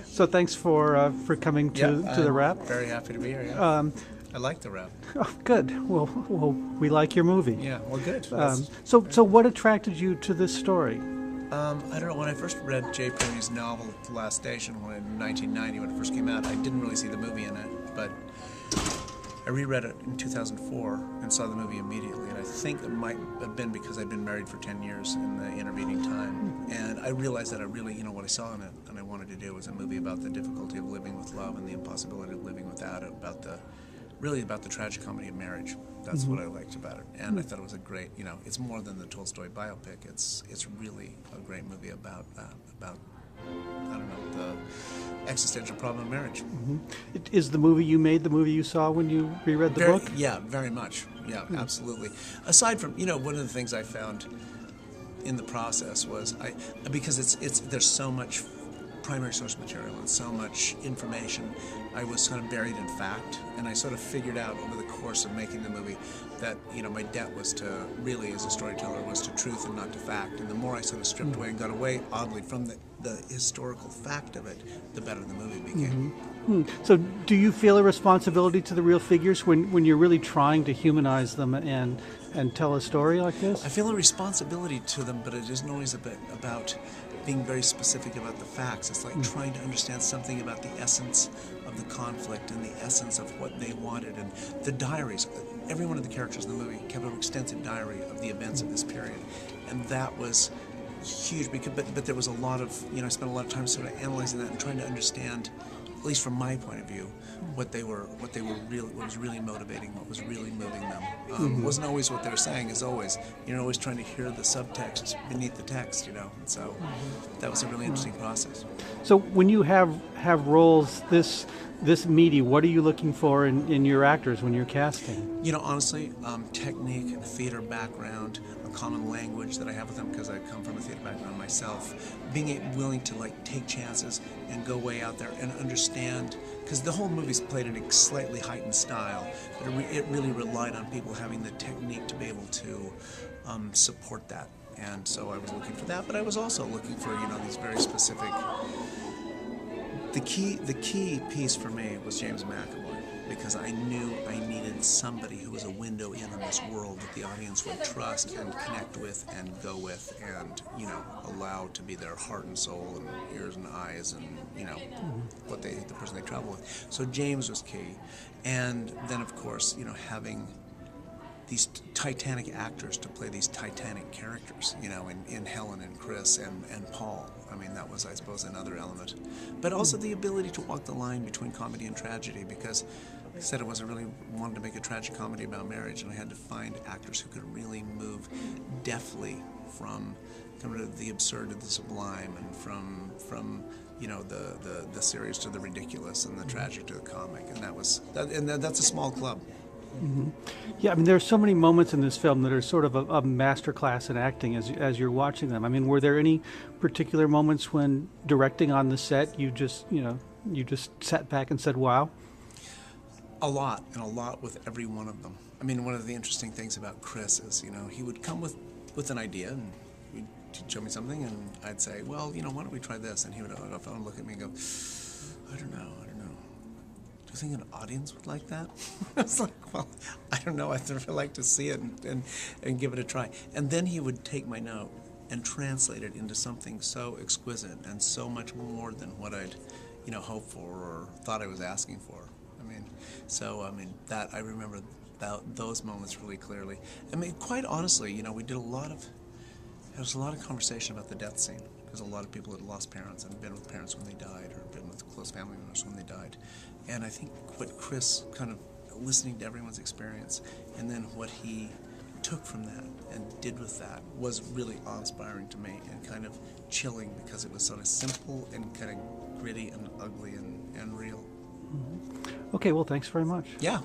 So thanks for coming to the Wrap. Very happy to be here. Yeah. I like The Wrap. Oh, good. Well, we like your movie. Yeah. Well, good. So what attracted you to this story? I don't know. When I first read Jay Purdy's novel, The Last Station, in 1990, when it first came out, I didn't really see the movie in it, but I reread it in 2004 and saw the movie immediately. And I think it might have been because I'd been married for 10 years in the intervening time. And I realized that I really, what I saw in it and I wanted to do was a movie about the difficulty of living with love and the impossibility of living without it, about the tragicomedy of marriage. That's what I liked about it. And I thought it was a great, it's more than the Tolstoy biopic. It's really a great movie about I don't know, the existential problem of marriage. Is the movie you made the movie you saw when you reread the book? Yeah, very much. Yeah, absolutely. Aside from, one of the things I found in the process was because there's so much primary source material and so much information, I was kind of buried in fact, and I sort of figured out over the course of making the movie that my debt was to, really as a storyteller, was to truth and not to fact. And the more I sort of stripped away and got away, oddly, from the historical fact of it, the better the movie became. So do you feel a responsibility to the real figures when you're really trying to humanize them and tell a story like this? I feel a responsibility to them, but it isn't always about being very specific about the facts. It's like trying to understand something about the essence of the conflict and the essence of what they wanted. And the diaries, every one of the characters in the movie kept an extensive diary of the events of this period. And that was huge, because, but there was a lot of, I spent a lot of time sort of analyzing that and trying to understand, at least from my point of view, what was really motivating, what was really moving them. It wasn't always what they were saying, as always. You're always trying to hear the subtext beneath the text, And so that was a really interesting process. So when you have roles this meaty, what are you looking for in your actors when you're casting? Honestly, technique, theater background, a common language that I have with them because I come from a theater background myself. Being willing to take chances and go way out there and understand, because the whole movie's played in a slightly heightened style, but it really relied on people having the technique to be able to support that. And so I was looking for that, but I was also looking for these very specific. The key piece for me was James McAvoy, because I knew I needed somebody who was a window in on this world that the audience would trust and connect with and go with and allow to be their heart and soul and ears and eyes and the person they travel with. So James was key, and then of course having these titanic actors to play these titanic characters, in Helen and Chris and Paul. I mean, that was, I suppose, another element. But also the ability to walk the line between comedy and tragedy, because like I said, it wasn't really wanted to make a tragic comedy about marriage, and I had to find actors who could really move deftly from kind of the absurd to the sublime, and from the serious to the ridiculous, and the tragic to the comic, and that's a small club. Yeah, I mean, there are so many moments in this film that are sort of a masterclass in acting as you're watching them. I mean, were there any particular moments when directing on the set you just sat back and said, "Wow"? A lot with every one of them. I mean, one of the interesting things about Chris is, he would come with an idea, and he'd show me something, and I'd say, well, why don't we try this? And he would look at me and go, I don't know. Do you think an audience would like that? I was like, well, I don't know. I'd like to see it and give it a try. And then he would take my note and translate it into something so exquisite and so much more than what I'd, hoped for or thought I was asking for. That I remember those moments really clearly. I mean, quite honestly, we did there was a lot of conversation about the death scene, because a lot of people had lost parents and been with parents when they died, or been with close family members when they died. And I think what Chris kind of listening to everyone's experience, and then what he took from that and did with that, was really awe-inspiring to me and kind of chilling, because it was sort of simple and kind of gritty and ugly and real. Okay, well, thanks very much. Yeah.